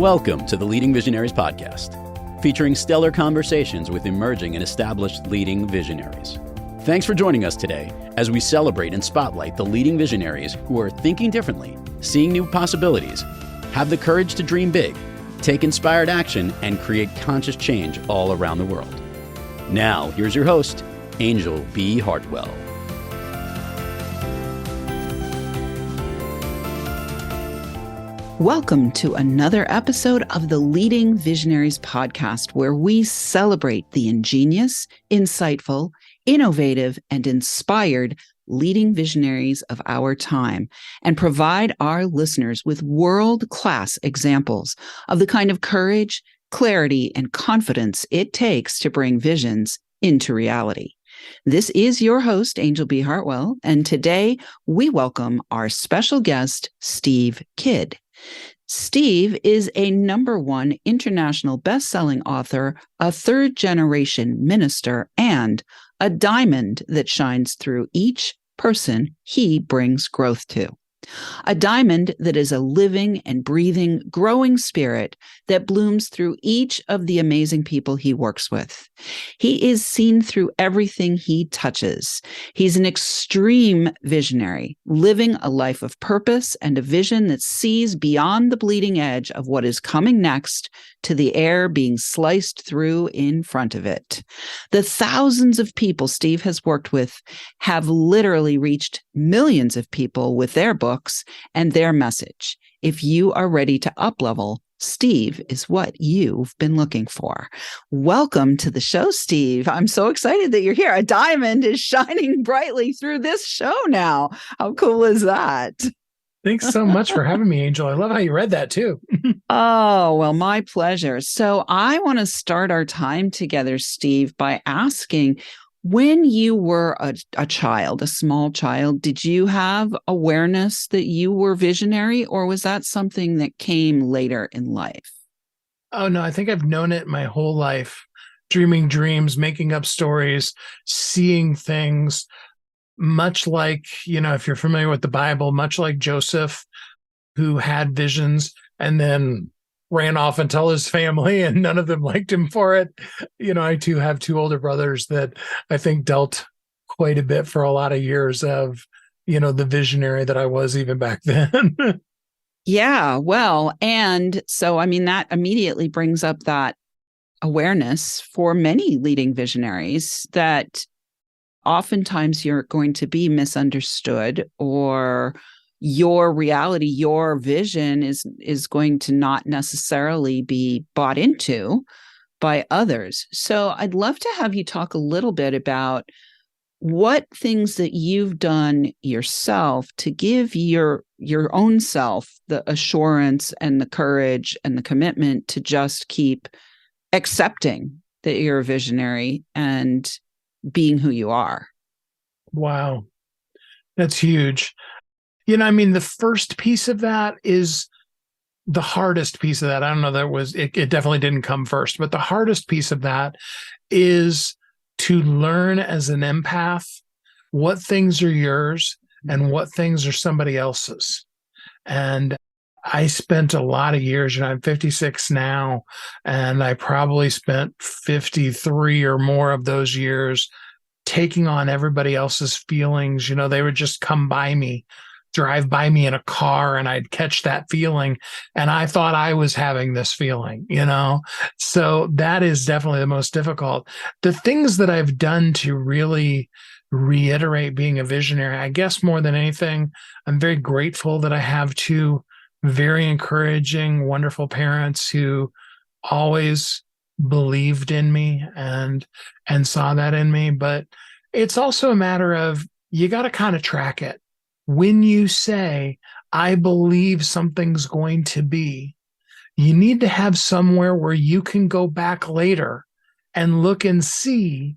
Welcome to the Leading Visionaries podcast, featuring stellar conversations with emerging and established leading visionaries. Thanks for joining us today as we celebrate and spotlight the leading visionaries who are thinking differently, seeing new possibilities, have the courage to dream big, take inspired action, and create conscious change all around the world. Now, here's your host, Anjel B. Hartwell. Welcome to another episode of the Leading Visionaries podcast, where we celebrate the ingenious, insightful, innovative, and inspired leading visionaries of our time and provide our listeners with world-class examples of the kind of courage, clarity, and confidence it takes to bring visions into reality. This is your host, Anjel B. Hartwell, and today we welcome our special guest, Steve Kidd. Steve is a #1 international best-selling author, a third-generation minister, and a diamond that shines through each person he brings growth to. A diamond that is a living and breathing, growing spirit that blooms through each of the amazing people he works with. He is seen through everything he touches. He's an extreme visionary, living a life of purpose and a vision that sees beyond the bleeding edge of what is coming next to the air being sliced through in front of it. The thousands of people Steve has worked with have literally reached millions of people with their books and their message. If you are ready to uplevel, Steve is what you've been looking for. Welcome to the show, Steve. I'm so excited that you're here. A diamond is shining brightly through this show now. How cool is that? Thanks so much for having me, Angel. I love how you read that too. Oh, well, my pleasure. So I want to start our time together, Steve, by asking, when you were a child, a small child, did you have awareness that you were visionary, or was that something that came later in life? Oh, no, I think I've known it my whole life. Dreaming dreams, making up stories, seeing things, much like, if you're familiar with the Bible, much like Joseph, who had visions and then ran off and told his family, and none of them liked him for it. I too have 2 older brothers that I think dealt quite a bit for a lot of years of, the visionary that I was even back then. Yeah, well, and so, that immediately brings up that awareness for many leading visionaries that oftentimes you're going to be misunderstood, or your reality, your vision is going to not necessarily be bought into by others. So I'd love to have you talk a little bit about what things that you've done yourself to give your own self the assurance and the courage and the commitment to just keep accepting that you're a visionary and being who you are. Wow. That's huge. The first piece of that is the hardest piece of that. I don't know that it definitely didn't come first, but the hardest piece of that is to learn as an empath what things are yours and what things are somebody else's. And I spent a lot of years, I'm 56 now, and I probably spent 53 or more of those years taking on everybody else's feelings. They would just come by me, drive by me in a car, and I'd catch that feeling. And I thought I was having this feeling, So that is definitely the most difficult. The things that I've done to really reiterate being a visionary, I guess more than anything, I'm very grateful that I have 2 very encouraging, wonderful parents who always believed in me and saw that in me. But it's also a matter of, you got to kind of track it. When you say, I believe something's going to be, you need to have somewhere where you can go back later and look and see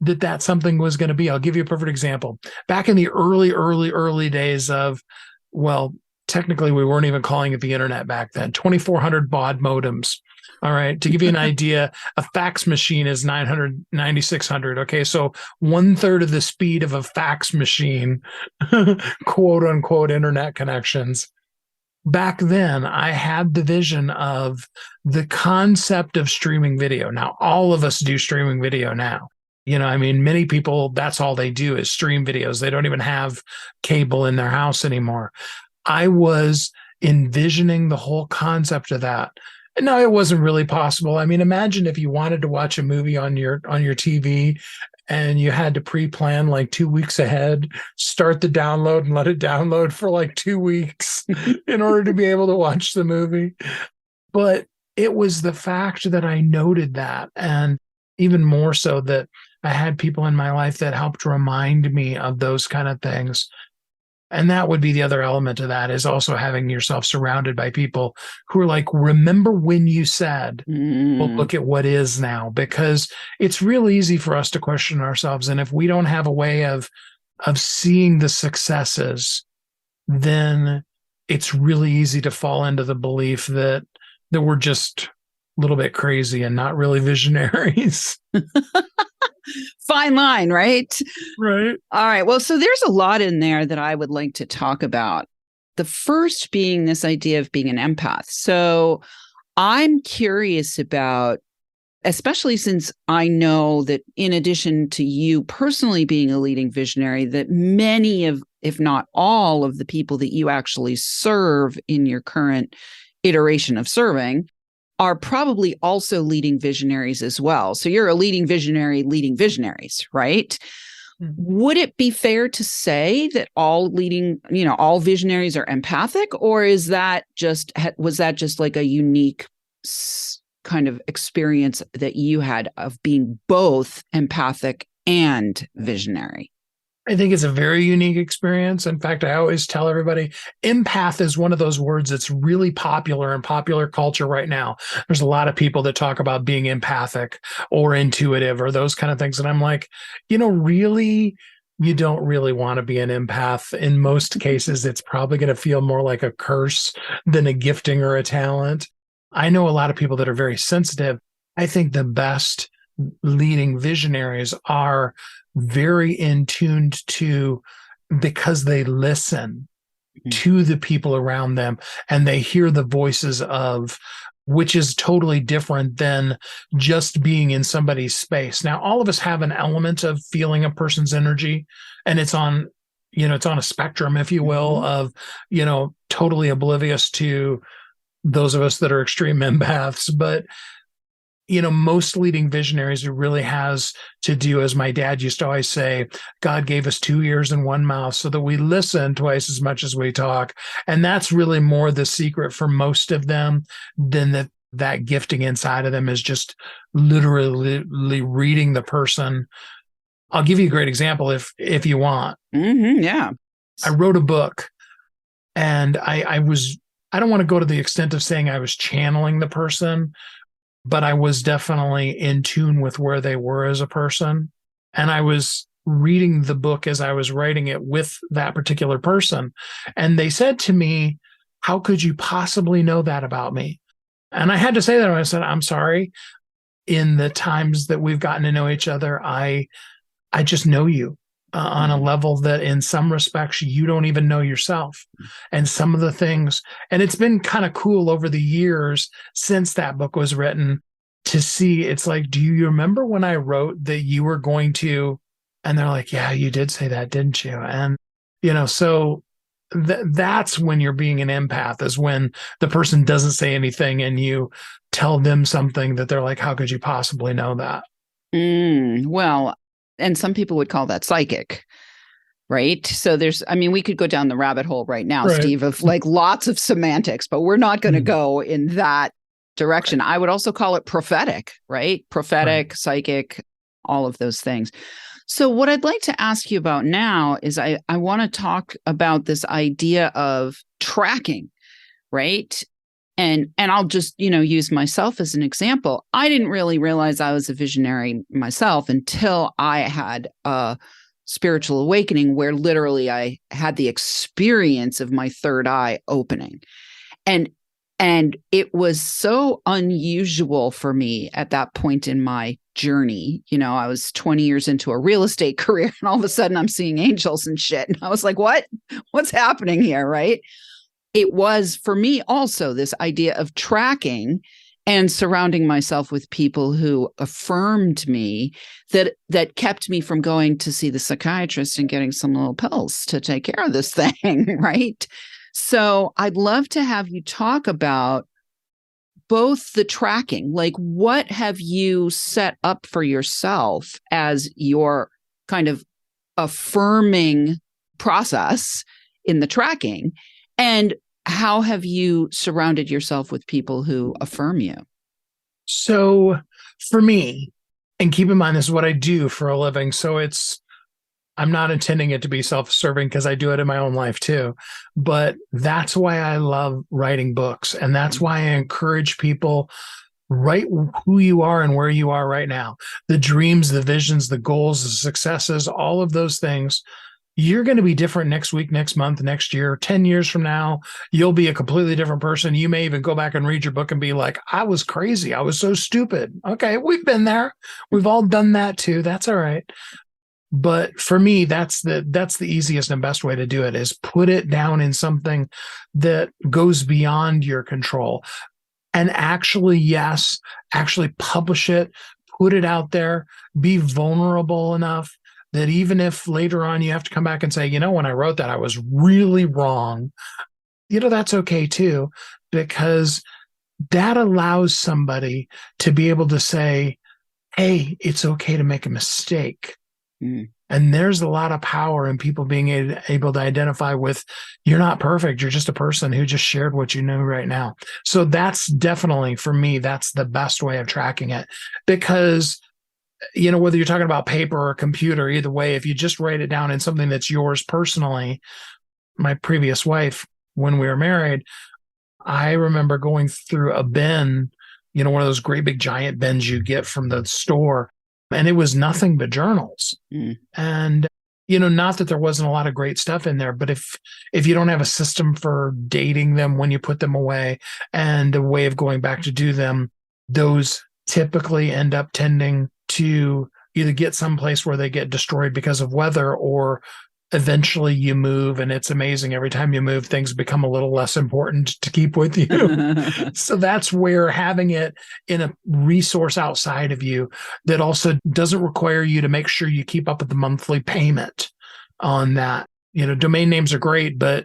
that something was going to be. I'll give you a perfect example. Back in the early days of, well, technically we weren't even calling it the internet back then, 2400 baud modems. All right. To give you an idea, a fax machine is 9600. Okay. So 1/3 of the speed of a fax machine, quote unquote, internet connections. back then I had the vision of the concept of streaming video. Now, all of us do streaming video now. Many people, that's all they do is stream videos. They don't even have cable in their house anymore. I was envisioning the whole concept of that. No, it wasn't really possible. Imagine if you wanted to watch a movie on your TV and you had to pre-plan like 2 weeks ahead, start the download and let it download for like 2 weeks in order to be able to watch the movie. But it was the fact that I noted that, and even more so that I had people in my life that helped remind me of those kind of things. And that would be the other element of that, is also having yourself surrounded by people who are like, remember when you said, well, look at what is now, because it's real easy for us to question ourselves. And if we don't have a way of seeing the successes, then it's really easy to fall into the belief that we're just a little bit crazy and not really visionaries. Fine line, right? Right. All right. Well, so there's a lot in there that I would like to talk about. The first being this idea of being an empath. So I'm curious about, especially since I know that in addition to you personally being a leading visionary, that many of, if not all of the people that you actually serve in your current iteration of serving are probably also leading visionaries as well. So you're a leading visionary, leading visionaries, right? Mm-hmm. Would it be fair to say that all visionaries are empathic, or was that just like a unique kind of experience that you had of being both empathic and visionary? I think it's a very unique experience. In fact, I always tell everybody, empath is one of those words that's really popular in popular culture right now. There's a lot of people that talk about being empathic or intuitive or those kind of things. And I'm like, really, you don't really want to be an empath. In most cases, it's probably going to feel more like a curse than a gifting or a talent. I know a lot of people that are very sensitive. I think the best leading visionaries are very in tuned to, because they listen to the people around them and they hear the voices of, which is totally different than just being in somebody's space. Now, all of us have an element of feeling a person's energy, and it's on a spectrum, if you will, of, totally oblivious to those of us that are extreme empaths. But most leading visionaries, it really has to do, as my dad used to always say, God gave us 2 ears and 1 mouth so that we listen twice as much as we talk. And that's really more the secret for most of them than that gifting inside of them is just literally reading the person. I'll give you a great example if you want. Yeah. I wrote a book, and I don't want to go to the extent of saying I was channeling the person, but I was definitely in tune with where they were as a person. And I was reading the book as I was writing it with that particular person. And they said to me, how could you possibly know that about me? And I had to say that. I said, I'm sorry. In the times that we've gotten to know each other, I just know you on a level that in some respects you don't even know yourself. And some of the things, and it's been kind of cool over the years since that book was written to see, it's like, do you remember when I wrote that you were going to, and they're like, yeah, you did say that, didn't you? And, so that's when you're being an empath, is when the person doesn't say anything and you tell them something that they're like, how could you possibly know that? Well, and some people would call that psychic, right? So we could go down the rabbit hole right now, right, Steve, of like lots of semantics, but we're not going to go in that direction. Right. I would also call it prophetic, right? Prophetic, right, psychic, all of those things. So what I'd like to ask you about now is I want to talk about this idea of tracking, right? And I'll just, use myself as an example. I didn't really realize I was a visionary myself until I had a spiritual awakening where literally I had the experience of my third eye opening. And it was so unusual for me at that point in my journey. I was 20 years into a real estate career, and all of a sudden I'm seeing angels and shit. And I was like, what's happening here, right? it was for me also this idea of tracking and surrounding myself with people who affirmed me, that kept me from going to see the psychiatrist and getting some little pills to take care of this thing, right? So I'd love to have you talk about both the tracking, like what have you set up for yourself as your kind of affirming process in the tracking, and how have you surrounded yourself with people who affirm you? So for me, and keep in mind, this is what I do for a living. So I'm not intending it to be self-serving because I do it in my own life too. But that's why I love writing books. And that's why I encourage people, write who you are and where you are right now. The dreams, the visions, the goals, the successes, all of those things. You're going to be different next week, next month, next year, 10 years from now. You'll be a completely different person. You may even go back and read your book and be like, I was crazy. I was so stupid. Okay, we've been there. We've all done that too. That's all right. But for me, that's the easiest and best way to do it, is put it down in something that goes beyond your control. And actually publish it, put it out there, be vulnerable enough that even if later on you have to come back and say, when I wrote that, I was really wrong, that's okay too, because that allows somebody to be able to say, hey, it's okay to make a mistake. Mm. And there's a lot of power in people being able to identify with, you're not perfect. You're just a person who just shared what you know right now. So that's definitely, for me, that's the best way of tracking it, because whether you're talking about paper or computer, either way, if you just write it down in something that's yours personally. My previous wife, when we were married, I remember going through a bin, one of those great big giant bins you get from the store, and it was nothing but journals. Mm. And, not that there wasn't a lot of great stuff in there, but if you don't have a system for dating them when you put them away and a way of going back to do them, those typically end up tending to either get someplace where they get destroyed because of weather, or eventually you move, and it's amazing. Every time you move, things become a little less important to keep with you. So that's where having it in a resource outside of you that also doesn't require you to make sure you keep up with the monthly payment on that. Domain names are great, but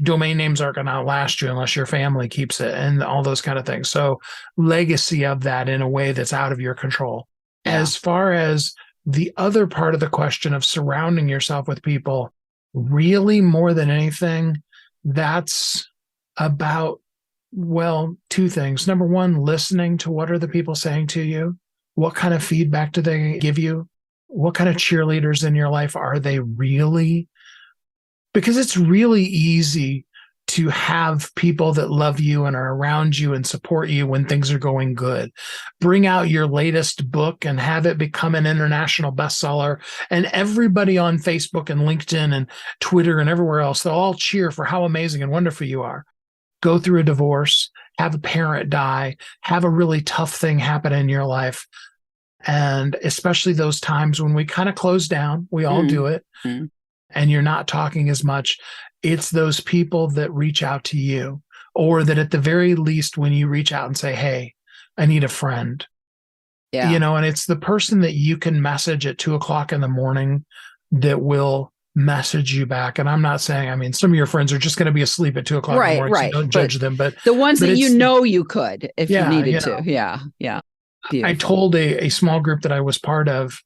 domain names aren't going to outlast you unless your family keeps it, and all those kind of things. So legacy of that in a way that's out of your control. Yeah. As far as the other part of the question of surrounding yourself with people, really more than anything, that's about, two things. Number one, listening to what are the people saying to you? What kind of feedback do they give you? What kind of cheerleaders in your life are they really? Because it's really easy to have people that love you and are around you and support you when things are going good. Bring out your latest book and have it become an international bestseller. And everybody on Facebook and LinkedIn and Twitter and everywhere else, they'll all cheer for how amazing and wonderful you are. Go through a divorce, have a parent die, have a really tough thing happen in your life. And especially those times when we kind of close down, we all do it, and you're not talking as much. It's those people that reach out to you, or that at the very least, when you reach out and say, hey, I need a friend, and it's the person that you can message at 2:00 in the morning that will message you back. And I'm not saying, some of your friends are just going to be asleep at 2:00 in the morning. Right. So don't judge them, but the ones that you could, if you needed to. Yeah. Yeah. Beautiful. I told a small group that I was part of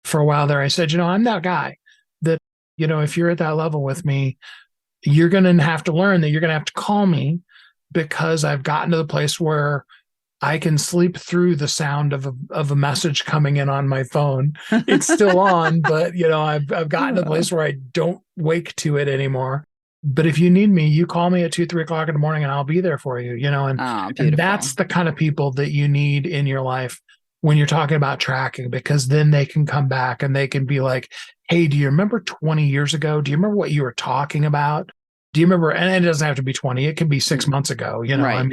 for a while there, I said, I'm that guy that, if you're at that level with me, you're going to have to learn that you're going to have to call me, because I've gotten to the place where I can sleep through the sound of a message coming in on my phone. It's still on, but I've gotten to the place where I don't wake to it anymore. But if you need me, you call me at 2-3 in the morning and I'll be there for you, and that's the kind of people that you need in your life when you're talking about tracking, because then they can come back and they can be like, hey, do you remember 20 years ago? Do you remember what you were talking about? Do you remember? And it doesn't have to be 20. It can be 6 months ago, right.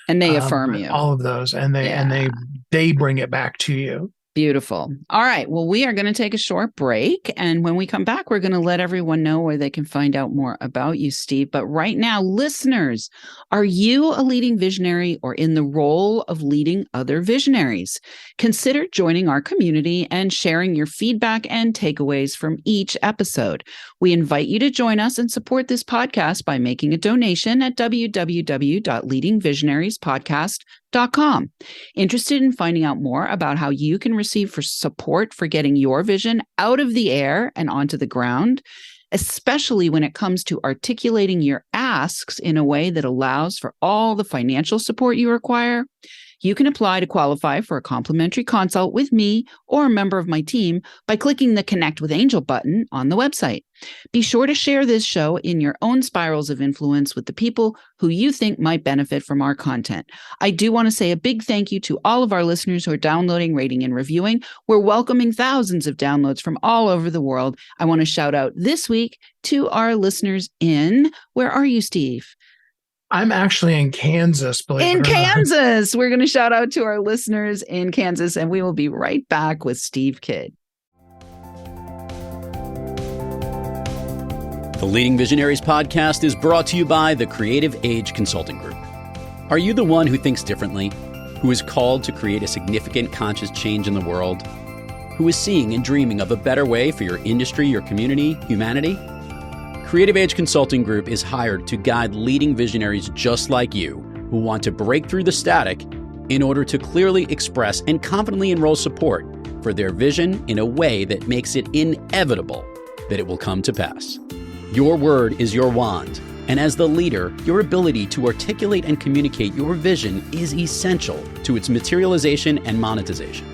And they affirm you. All of those. And they bring it back to you. Beautiful. All right. Well, we are going to take a short break. And when we come back, we're going to let everyone know where they can find out more about you, Steve. But right now, listeners, are you a leading visionary or in the role of leading other visionaries? Consider joining our community and sharing your feedback and takeaways from each episode. We invite you to join us and support this podcast by making a donation at www.leadingvisionariespodcast.com. Interested in finding out more about how you can receive support for getting your vision out of the air and onto the ground, especially when it comes to articulating your asks in a way that allows for all the financial support you require? You can apply to qualify for a complimentary consult with me or a member of my team by clicking the Connect with Anjel button on the website. Be sure to share this show in your own spirals of influence with the people who you think might benefit from our content. I do want to say a big thank you to all of our listeners who are downloading, rating, and reviewing. We're welcoming thousands of downloads from all over the world. I want to shout out this week to our listeners where are you, Steve? I'm actually in Kansas, believe it or not. In Kansas. We're going to shout out to our listeners in Kansas, and we will be right back with Steve Kidd. The Leading Visionaries podcast is brought to you by the Creative Age Consulting Group. Are you the one who thinks differently, who is called to create a significant conscious change in the world, who is seeing and dreaming of a better way for your industry, your community, humanity? Creative Age Consulting Group is hired to guide leading visionaries just like you who want to break through the static in order to clearly express and confidently enroll support for their vision in a way that makes it inevitable that it will come to pass. Your word is your wand, and as the leader, your ability to articulate and communicate your vision is essential to its materialization and monetization.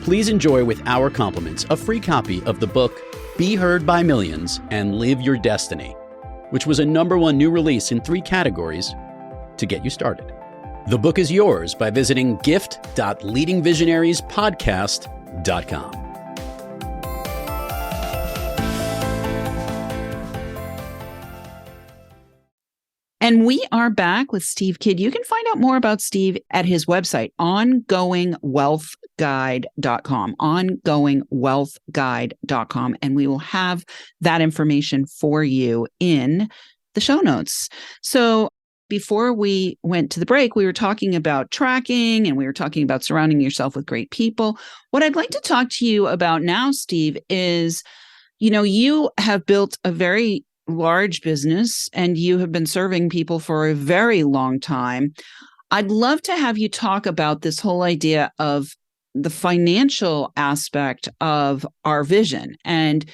Please enjoy with our compliments a free copy of the book Be Heard by Millions and Live Your Destiny, which was a #1 new release in 3 categories to get you started. The book is yours by visiting gift.leadingvisionariespodcast.com. And we are back with Steve Kidd. You can find out more about Steve at his website, ongoingwealthguide.com, ongoingwealthguide.com. And we will have that information for you in the show notes. So before we went to the break, we were talking about tracking and we were talking about surrounding yourself with great people. What I'd like to talk to you about now, Steve, is, you have built a very large business and you have been serving people for a very long time. I'd love to have you talk about this whole idea of the financial aspect of our vision and,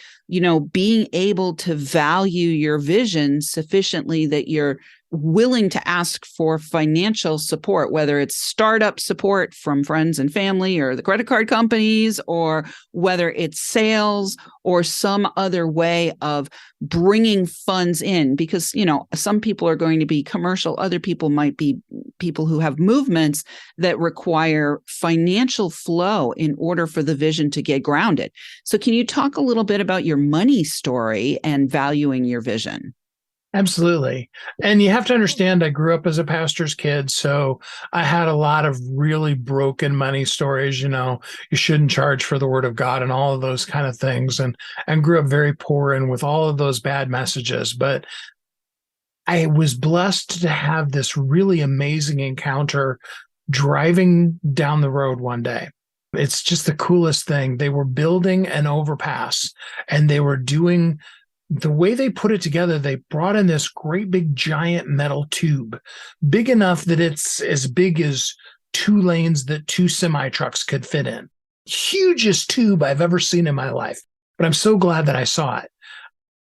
being able to value your vision sufficiently that you're willing to ask for financial support, whether it's startup support from friends and family or the credit card companies, or whether it's sales or some other way of bringing funds in. Because, some people are going to be commercial, other people might be people who have movements that require financial flow in order for the vision to get grounded. So can you talk a little bit about your money story and valuing your vision? Absolutely. And you have to understand, I grew up as a pastor's kid, so I had a lot of really broken money stories, you shouldn't charge for the word of God and all of those kind of things, and grew up very poor and with all of those bad messages. But I was blessed to have this really amazing encounter driving down the road one day. It's just the coolest thing. They were building an overpass and they were doing the way they put it together. They brought in this great big giant metal tube, big enough that it's as big as 2 lanes that 2 semi trucks could fit in. Hugest tube I've ever seen in my life, but I'm so glad that I saw it.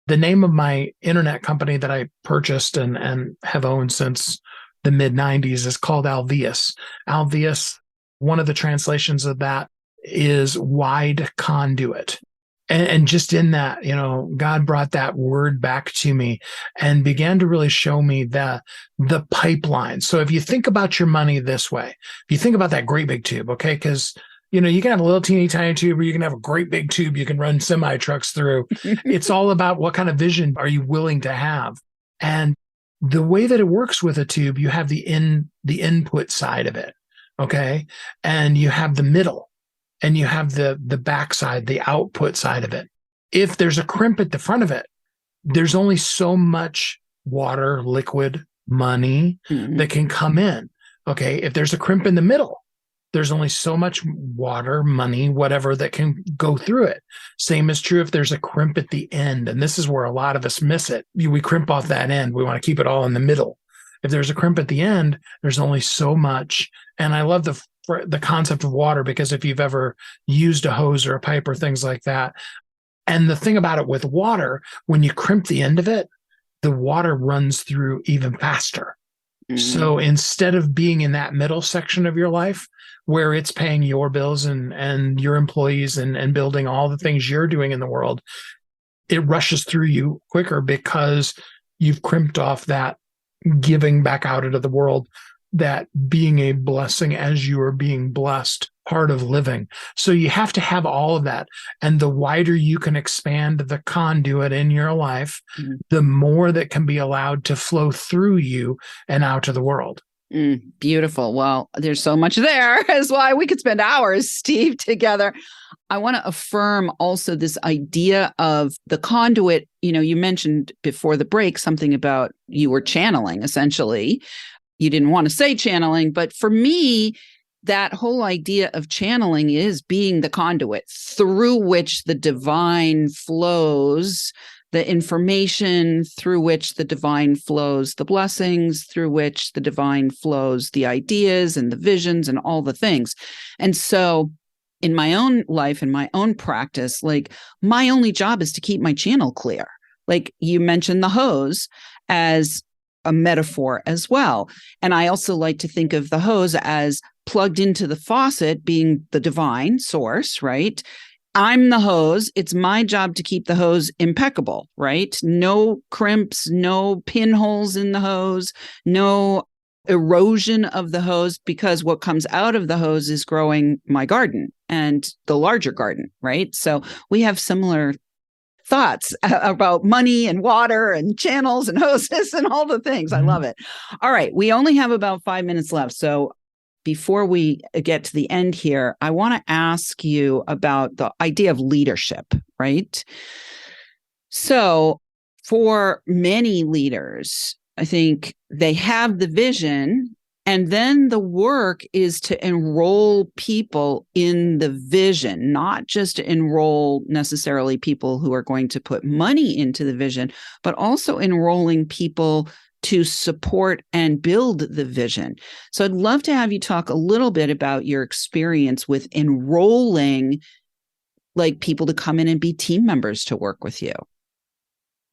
The name of my internet company that I purchased and have owned since the mid-90s is called Alveus. Alveus, one of the translations of that is wide conduit. And just in that, God brought that word back to me and began to really show me the pipeline. So if you think about your money this way, if you think about that great big tube, okay, because you can have a little teeny tiny tube or you can have a great big tube you can run semi trucks through. It's all about what kind of vision are you willing to have. And the way that it works with a tube, you have the input side of it, okay, and you have the middle. and you have the backside, the output side of it. If there's a crimp at the front of it, there's only so much water, liquid, money that can come in. Okay. If there's a crimp in the middle, there's only so much water, money, whatever that can go through it. Same is true if there's a crimp at the end. And this is where a lot of us miss it. We crimp off that end. We want to keep it all in the middle. If there's a crimp at the end, there's only so much. And I love the concept of water, because if you've ever used a hose or a pipe or things like that, and the thing about it with water, when you crimp the end of it, the water runs through even faster. So instead of being in that middle section of your life where it's paying your bills and your employees and building all the things you're doing in the world, it rushes through you quicker because you've crimped off that giving back out into the world, that being a blessing as you are being blessed part of living. So you have to have all of that. And the wider you can expand the conduit in your life, the more that can be allowed to flow through you and out to the world. Beautiful. Well, there's so much there. That's why we could spend hours, Steve, together. I want to affirm also this idea of the conduit. You know, you mentioned before the break something about you were channeling, essentially. You didn't want to say channeling, but for me, that whole idea of channeling is being the conduit through which the divine flows, the information through which the divine flows, the blessings through which the divine flows, the ideas and the visions and all the things. And so in my own life, in my own practice, like my only job is to keep my channel clear. Like you mentioned the hose as a metaphor as well. And I also like to think of the hose as plugged into the faucet being the divine source, right? I'm the hose. It's my job to keep the hose impeccable, right? No crimps, no pinholes in the hose, no erosion of the hose, because what comes out of the hose is growing my garden and the larger garden, right? So we have similar thoughts about money and water and channels and hoses and all the things. I love it. All right. We only have about 5 minutes left. So before we get to the end here, I want to ask you about the idea of leadership, right? So for many leaders, I think they have the vision, and then the work is to enroll people in the vision, not just to enroll necessarily people who are going to put money into the vision, but also enrolling people to support and build the vision. So I'd love to have you talk a little bit about your experience with enrolling like people to come in and be team members to work with you.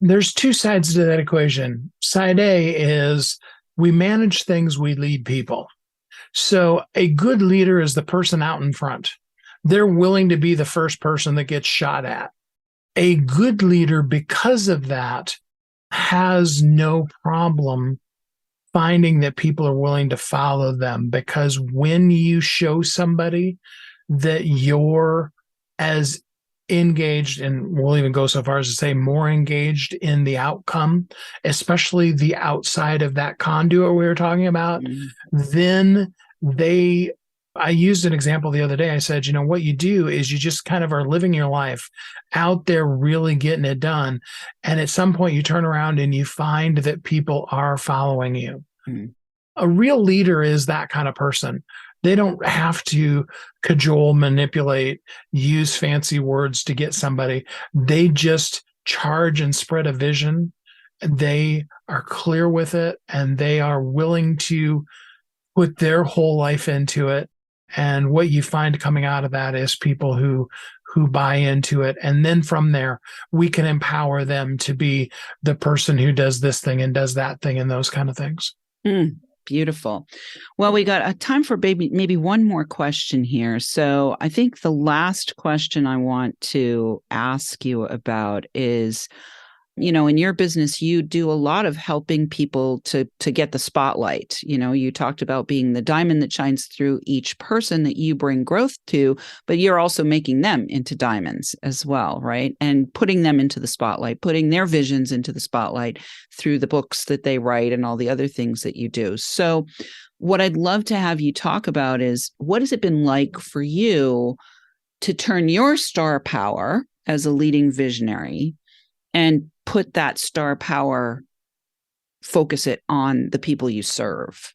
There's two sides to that equation. Side A is we manage things, we lead people. So a good leader is the person out in front. They're willing to be the first person that gets shot at. A good leader, because of that, has no problem finding that people are willing to follow them, because when you show somebody that you're as engaged, and we'll even go so far as to say more engaged in the outcome, especially the outside of that conduit we were talking about, then I used an example the other day. I said, what you do is you just kind of are living your life out there, really getting it done. And at some point you turn around and you find that people are following you. A real leader is that kind of person. They don't have to cajole, manipulate, use fancy words to get somebody. They just charge and spread a vision. They are clear with it, and they are willing to put their whole life into it. And what you find coming out of that is people who buy into it. And then from there, we can empower them to be the person who does this thing and does that thing and those kind of things. Beautiful. Well, we got a time for maybe one more question here. So I think the last question I want to ask you about is, in your business, you do a lot of helping people to get the spotlight. You talked about being the diamond that shines through each person that you bring growth to, but you're also making them into diamonds as well, right? And putting them into the spotlight, putting their visions into the spotlight through the books that they write and all the other things that you do. So what I'd love to have you talk about is, what has it been like for you to turn your star power as a leading visionary and put that star power, focus it on the people you serve?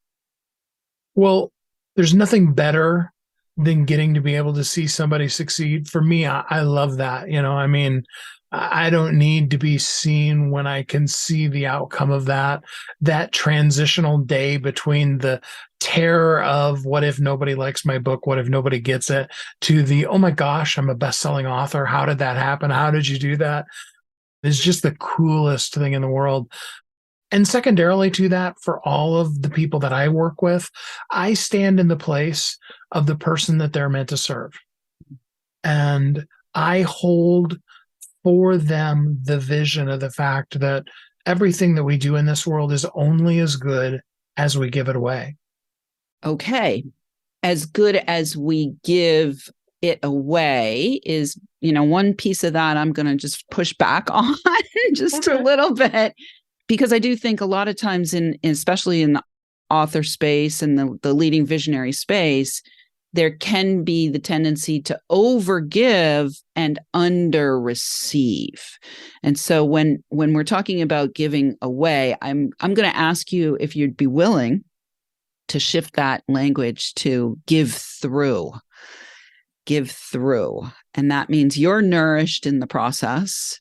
Well, there's nothing better than getting to be able to see somebody succeed. For me, I love that. I mean, I don't need to be seen when I can see the outcome of that transitional day between the terror of what if nobody likes my book, what if nobody gets it, to the, oh my gosh, I'm a best-selling author. How did that happen? How did you do that? It's just the coolest thing in the world. And secondarily to that, for all of the people that I work with, I stand in the place of the person that they're meant to serve. And I hold for them the vision of the fact that everything that we do in this world is only as good as we give it away. Okay. As good as we give it away is, one piece of that I'm going to just push back on just a little bit. Because I do think a lot of times, especially in the author space and the leading visionary space, there can be the tendency to overgive and under receive. And so when we're talking about giving away, I'm going to ask you if you'd be willing to shift that language to give through. Give through. And that means you're nourished in the process,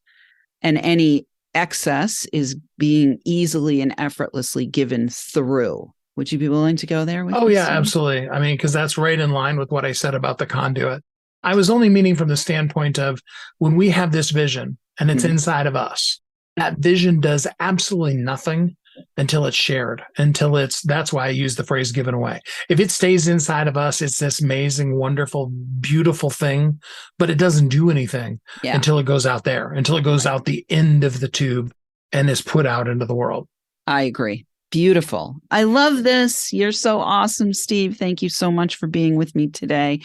and any excess is being easily and effortlessly given through. Would you be willing to go there with me? Oh, yeah, absolutely. I mean, because that's right in line with what I said about the conduit. I was only meaning from the standpoint of when we have this vision and it's inside of us, that vision does absolutely nothing until it's shared, that's why I use the phrase given away. If it stays inside of us, it's this amazing, wonderful, beautiful thing, but it doesn't do anything until it goes out there, until it goes out the end of the tube and is put out into the world. I agree. Beautiful. I love this. You're so awesome, Steve. Thank you so much for being with me today.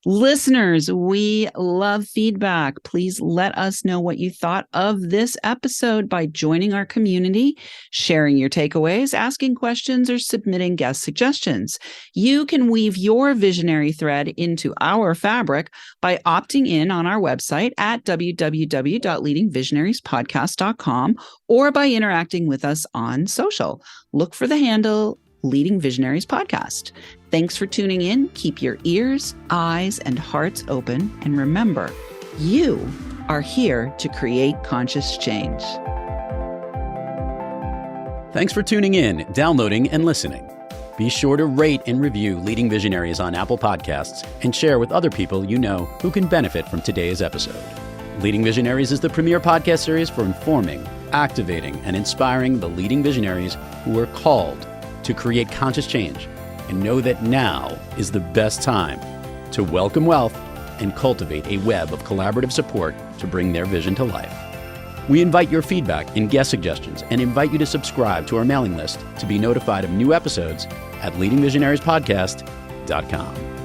Listeners, we love feedback. Please let us know what you thought of this episode by joining our community, sharing your takeaways, asking questions, or submitting guest suggestions. You can weave your visionary thread into our fabric by opting in on our website at www.leadingvisionariespodcast.com or by interacting with us on social. Look for the handle Leading Visionaries Podcast. Thanks for tuning in. Keep your ears, eyes, and hearts open. And remember, you are here to create conscious change. Thanks for tuning in, downloading, and listening. Be sure to rate and review Leading Visionaries on Apple Podcasts and share with other people you know who can benefit from today's episode. Leading Visionaries is the premier podcast series for informing, activating, and inspiring the leading visionaries who are called to create conscious change and know that now is the best time to welcome wealth and cultivate a web of collaborative support to bring their vision to life. We invite your feedback and guest suggestions and invite you to subscribe to our mailing list to be notified of new episodes at leadingvisionariespodcast.com.